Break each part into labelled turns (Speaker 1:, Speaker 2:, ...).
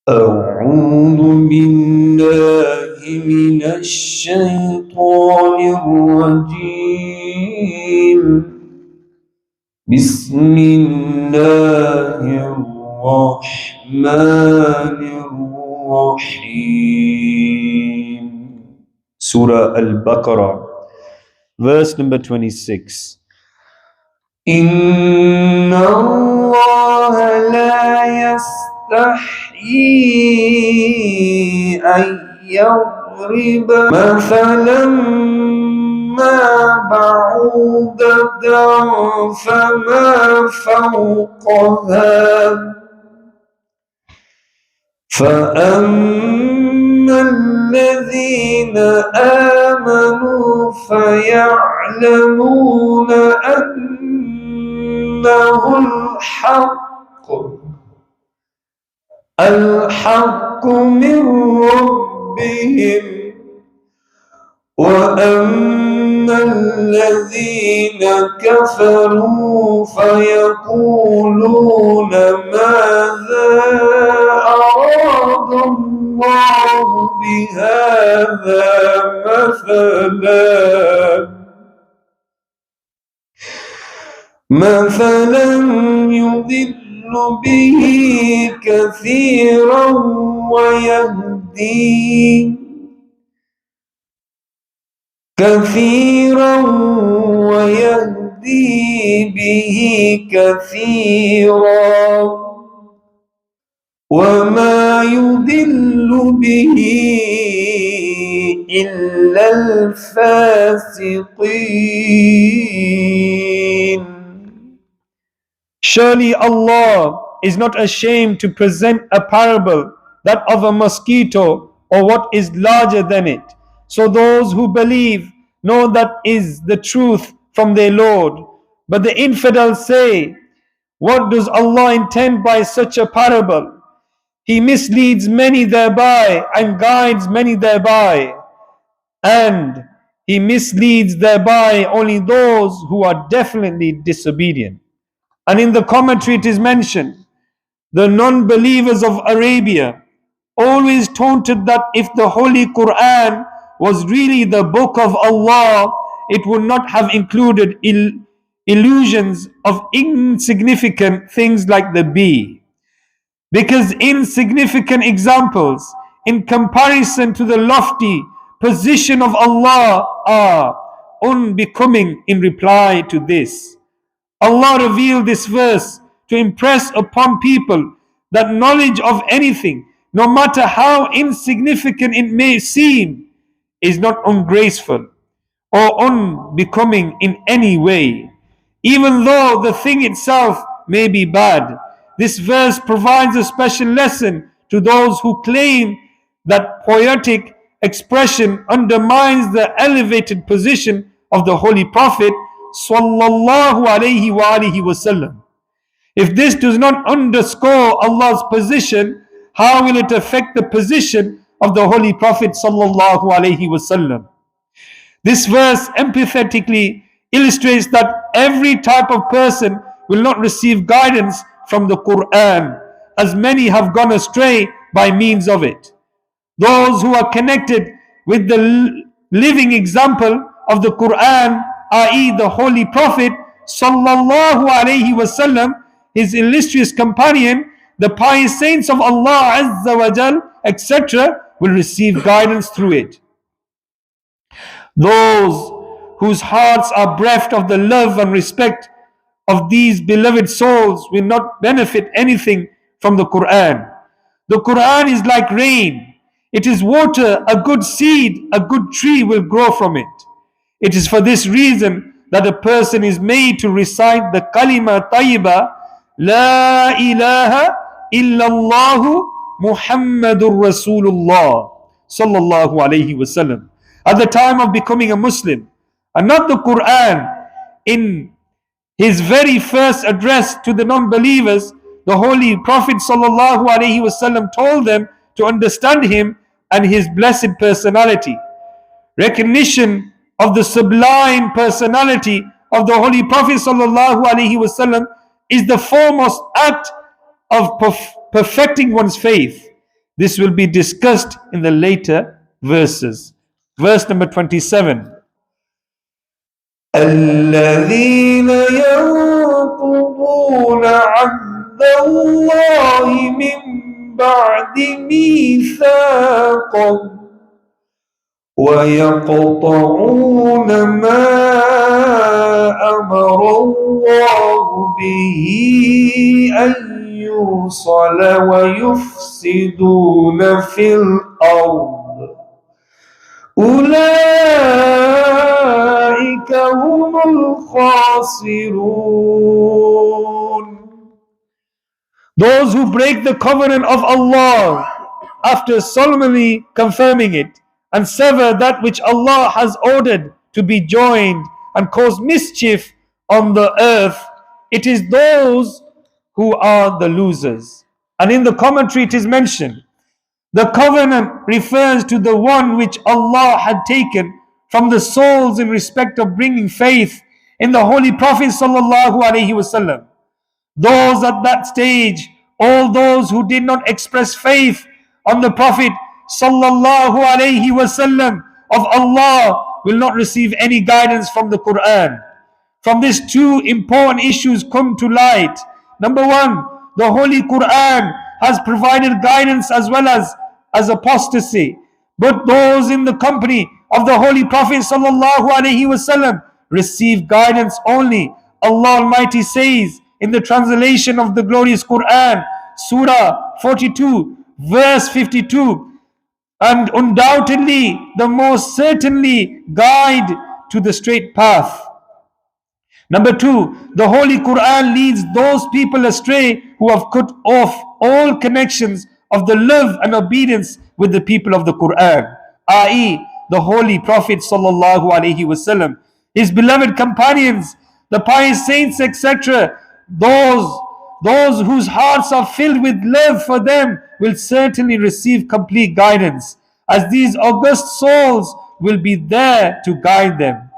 Speaker 1: أعوذ بالله من الشيطان الرجيم. بسم الله الرحمن الرحيم. Surah Al-Baqarah, verse number 26. إن الله لا يستحيي أن يضرب مثلا ما بعوضة فما فوقها فأما الذين آمنوا فيعلمون أنه الحق من ربهم، وأما الذين كفروا فيقولون ماذا أراد الله بهذا مثلا يضل به كثيرا ويهدي به كثيرا وما يضل به إلا الفاسقين. Surely Allah is not ashamed to present a parable, that of a mosquito or what is larger than it. So those who believe know that is the truth from their Lord. But the infidels say, what does Allah intend by such a parable? He misleads many thereby and guides many thereby. And He misleads thereby only those who are definitely disobedient. And in the commentary it is mentioned, the non-believers of Arabia always taunted that if the Holy Quran was really the book of Allah, it would not have included illusions of insignificant things like the bee. Because insignificant examples in comparison to the lofty position of Allah are unbecoming. In reply to this, Allah revealed this verse to impress upon people that knowledge of anything, no matter how insignificant it may seem, is not ungraceful or unbecoming in any way, even though the thing itself may be bad. This verse provides a special lesson to those who claim that poetic expression undermines the elevated position of the Holy Prophet sallallahu alaihi wasallam. If this does not underscore Allah's position, how will it affect the position of the Holy Prophet sallallahu alaihi wasallam? This verse empathetically illustrates that every type of person will not receive guidance from the Quran, as many have gone astray by means of it. Those who are connected with the living example of the Quran, i.e. the Holy Prophet sallallahu alaihi wasallam, his illustrious companion, the pious saints of Allah Azza wa Jal, etc., will receive guidance through it. Those whose hearts are bereft of the love and respect of these beloved souls will not benefit anything from the Quran. The Quran is like rain. It is water, a good seed, a good tree will grow from it. It is for this reason that a person is made to recite the kalima tayyiba, La ilaha illallah Muhammadur Rasulullah sallallahu alayhi wasallam, at the time of becoming a Muslim, and not the Quran. In his very first address to the non-believers, the Holy Prophet sallallahu alaihi wasallam told them to understand him and his blessed personality. Recognition of the sublime personality of the Holy Prophet sallallahu alaihi wasallam is the foremost act of perfecting one's faith. This will be discussed in the later verses. Verse number 27. الذين ينقضون عهد الله من بعد ميثاقه ويقطعون ما أمر الله به أن يوصل ويفسدون في الأرض أولئك هم الخاسرون. Those who break the covenant of Allah after solemnly confirming it and sever that which Allah has ordered to be joined and cause mischief on the earth, it is those who are the losers. And in the commentary it is mentioned, the covenant refers to the one which Allah had taken from the souls in respect of bringing faith in the Holy Prophet sallallahu alaihi wasallam. Those at that stage, all those who did not express faith on the Prophet sallallahu alaihi wasallam of Allah will not receive any guidance from the Quran. From this, two important issues come to light. Number one, the Holy Quran has provided guidance as well as apostasy. But those in the company of the Holy Prophet sallallahu alaihi wasallam receive guidance only. Allah Almighty says in the translation of the glorious Quran, Surah 42, verse 52, and undoubtedly the most certainly guide to the straight path. Number two, the Holy Quran leads those people astray who have cut off all connections of the love and obedience with the people of the Quran, i.e., the Holy Prophet sallallahu alaihi wasallam, his beloved companions, the pious saints, etc. Those whose hearts are filled with love for them will certainly receive complete guidance, as these august souls will be there to guide them.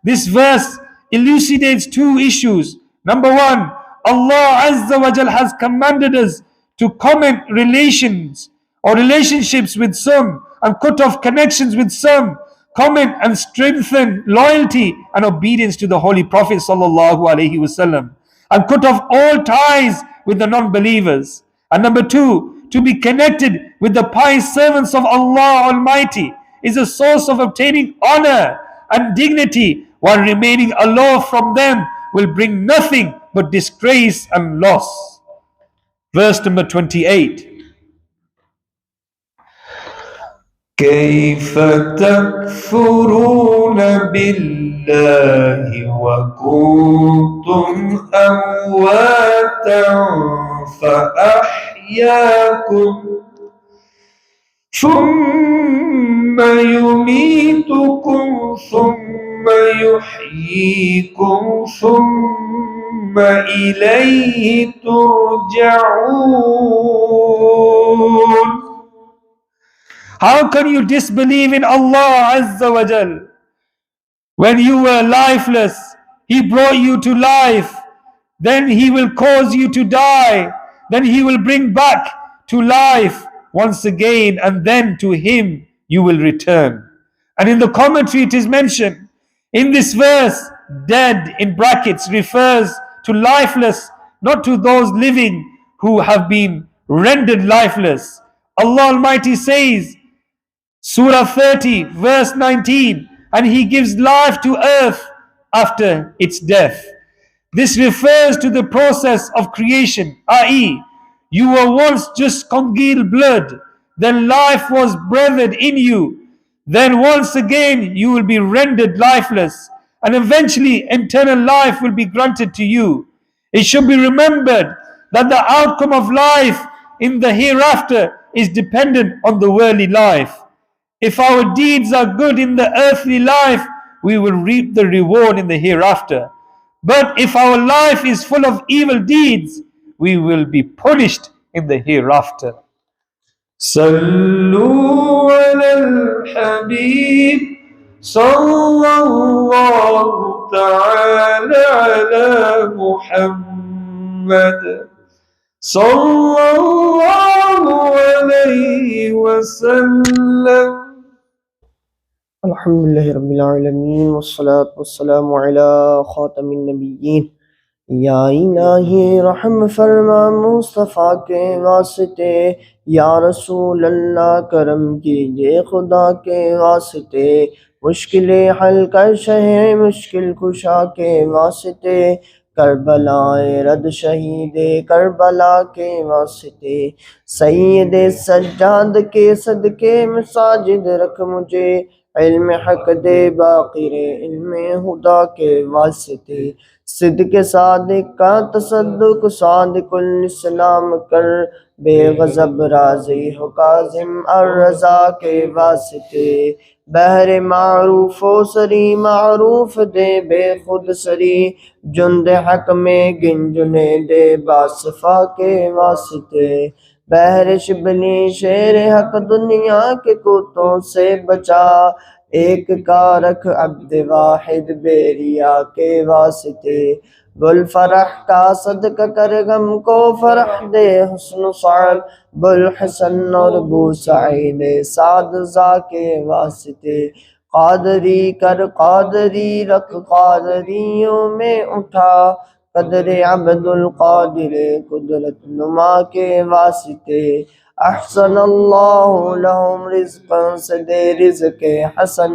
Speaker 1: This verse elucidates two issues. Number one, Allah Azza wa Jal has commanded us to comment relations or relationships with some and cut off connections with some, comment and strengthen loyalty and obedience to the Holy Prophet sallallahu alaihi wasallam, and cut off all ties with the non-believers. And number two, to be connected with the pious servants of Allah Almighty is a source of obtaining honor and dignity, while remaining aloof from them will bring nothing but disgrace and loss. Verse number 28. كيف تكفرون بالله وكنتم أمواتا فأحياكم ثم يميتكم ثم يحييكم ثم إليه ترجعون. How can you disbelieve in Allah Azza wa Jal? When you were lifeless, He brought you to life. Then He will cause you to die. Then He will bring back to life once again, and then to Him you will return. And in the commentary it is mentioned, in this verse, dead in brackets refers to lifeless, not to those living who have been rendered lifeless. Allah Almighty says, Surah 30, verse 19, and He gives life to earth after its death. This refers to the process of creation, i.e., you were once just congealed blood, then life was breathed in you, then once again you will be rendered lifeless, and eventually eternal life will be granted to you. It should be remembered that the outcome of life in the hereafter is dependent on the worldly life. If our deeds are good in the earthly life, we will reap the reward in the hereafter. But if our life is full of evil deeds, we will be punished in the hereafter. Sallu ala al-Habib sallallahu ta'ala ala Muhammad sallallahu alayhi وسلم.
Speaker 2: الحمد للہ رب العالمین والصلاة والسلام علی خاتم النبیین. یا الہی رحم فرما مصطفیٰ کے واسطے، یا رسول اللہ کرم کیجئے خدا کے واسطے، مشکل حل کر شہ مشکل کشا کے واسطے، کربلائے رد شہید کربلا کے واسطے، سید سجاد کے صدقے مساجد رکھ مجھے، علم حق دے باقر علم خدا کے واسطے، صدق صادق کا تصدق صادق الاسلام کر، بے غضب راضی ہو کاظم الرضا کے واسطے، بہر معروف و سری معروف دے بے خود سری، جند حق میں گنجنے دے باصفا کے واسطے، بہر شبلی شیر حق دنیا کے کتوں سے بچا، ایک کا رکھ عبد واحد بیریا کے واسطے، بل فرح کا صدقہ کر غم کو فرح دے حسن سعد، بل حسن اور بو سعید سعد زا کے واسطے، قادری کر قادری رکھ قادریوں میں اٹھا، قدر عبد القادر قدرت نما کے واسطے، احسن اللہ لہم رزقا سے دے رزق حسن،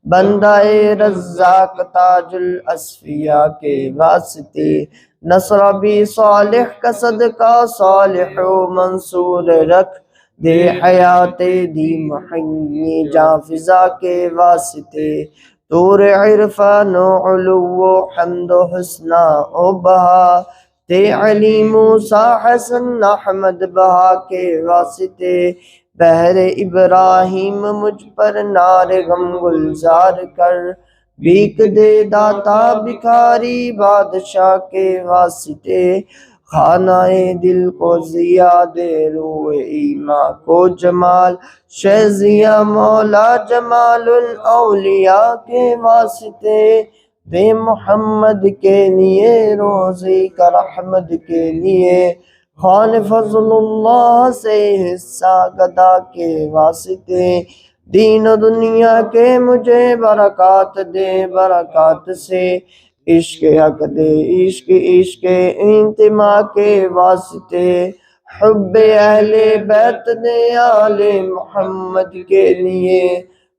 Speaker 2: بندہ رزاق تاج الاسفیاء کے واسطے، نصر بھی صالح کا صدقہ صالح و منصور رکھ، دے حیات دی محیی جاں فضا کے واسطے، طور عرفان و علو و حمد و حسنہ و بہا، تے علی موسیٰ حسن احمد بہا کے واسطے، بہر ابراہیم مجھ پر نار غم گلزار کر، بھیک دے داتا بھکاری بادشاہ کے واسطے، خانہ دل کو ضیا دے روح ایمان کو جمال، شہزیاں مولا جمال الاولیاء کے واسطے، دے محمد کے لیے روزی کا رحمت کے لیے، خوان فضل اللہ سے حصہ گدا کے واسطے، دین و دنیا کے مجھے برکات دے برکات سے، عشق حق دے عشق عشق انتماء کے واسطے، حب اہل بیت دے آل محمد کے لیے،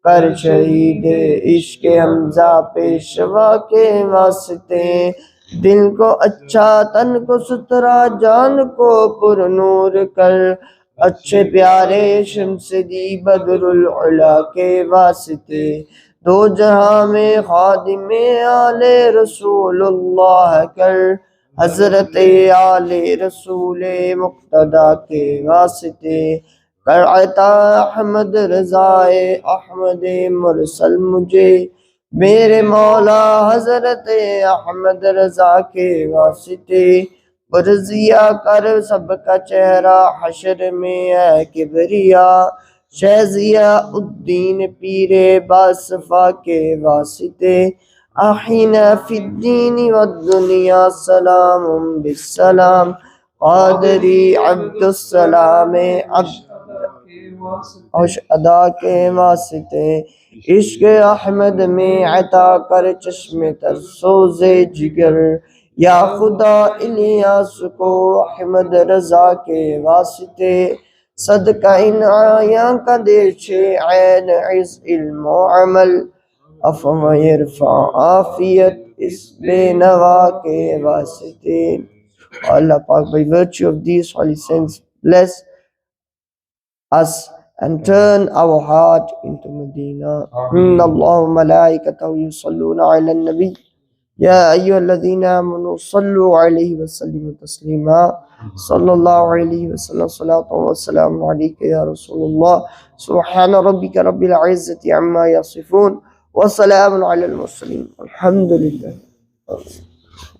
Speaker 2: کر شہید عشق حمزہ پیشوا کے واسطے، دل کو اچھا تن کو ستھرا جان کو پر نور کر، اچھے پیارے شمس دی بدر العلا کے واسطے، دو جہاں میں خادم آل رسول اللہ کر، حضرت آل رسول مقتدی کے واسطے، کر عطا احمد رضا احمد مرسل مجھے، میرے مولا حضرت احمد رضا کے واسطے، برزیا کر سب کا چہرہ حشر میں ہے کبریا، شہزیہ الدین پیر باصفا کے واسطے، احینا فی الدین والدنیا سلام بالسلام، قادری عبد السلام ادا کے واسطے، عشق احمد میں عطا کر چشم تر سوز جگر، یا خدا الیاس کو احمد رضا کے واسطے، صدقہ ان آیاں کا دے چھے عین عز علم و عمل، افو یرفع عافیت اس بے نوا کے واسطے. Allah Pak, by virtue of these holy saints, bless us and turn our heart into Medina. Inna Allahu malaikatahu yusalluna ala nabi. Ya ayyuhalladhina amanu sallu alayhi wa sallimu taslima. Sallallahu alayhi wa sallam salatu wa salamu alayka ya Rasulullah. Subhana rabbika rabbil izzati amma yasifun. Wa salamun ala al-mursalin. Alhamdulillah.